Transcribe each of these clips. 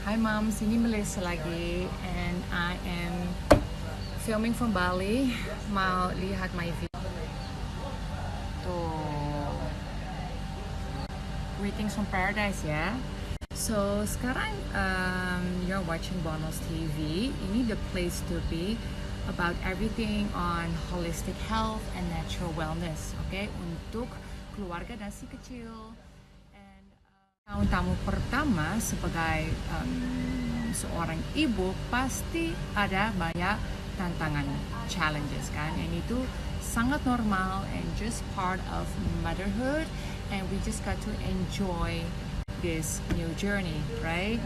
Hi moms, ini Melissa lagi and I am filming from Bali. Mau lihat my video. Tuh. Greetings from Paradise ya. So sekarang you're watching Bonus TV. Ini the place to be about everything on holistic health and natural wellness. Oke, untuk keluarga dan si kecil. Tahun tamu pertama sebagai seorang ibu pasti ada banyak tantangan, challenges kan, and itu sangat normal and just part of motherhood, and we just got to enjoy this new journey, right?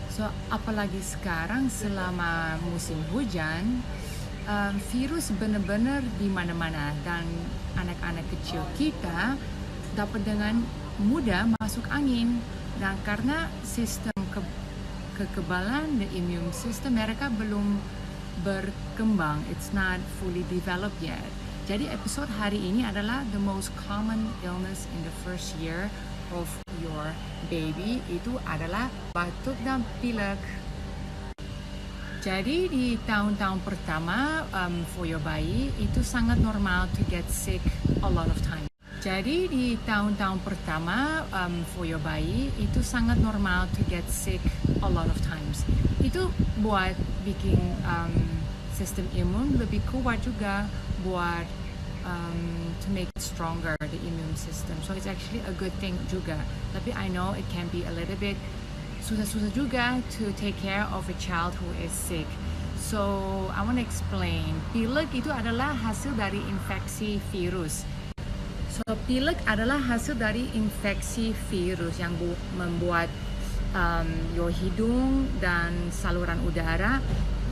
So apalagi sekarang selama musim hujan, virus benar-benar di mana-mana dan anak-anak kecil kita dapat dengan mudah masuk angin, dan karena sistem kekebalan, the immune system mereka belum berkembang, it's not fully developed yet. Jadi episode hari ini adalah the most common illness in the first year of your baby, itu adalah batuk dan pilek. Jadi di tahun-tahun pertama for your bayi itu sangat normal to get sick a lot of times. Jadi di tahun-tahun pertama for your bayi itu sangat normal to get sick a lot of times. Itu buat bikin sistem imun lebih kuat juga, buat to make it stronger the immune system. So it's actually a good thing juga. Tapi I know it can be a little bit susah-susah juga to take care of a child who is sick. So I want to explain. Pilek itu adalah hasil dari infeksi virus. So, pilek adalah hasil dari infeksi virus yang membuat your hidung dan saluran udara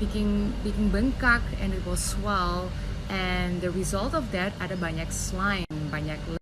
bikin bengkak, and it will swell, and the result of that ada banyak slime, banyak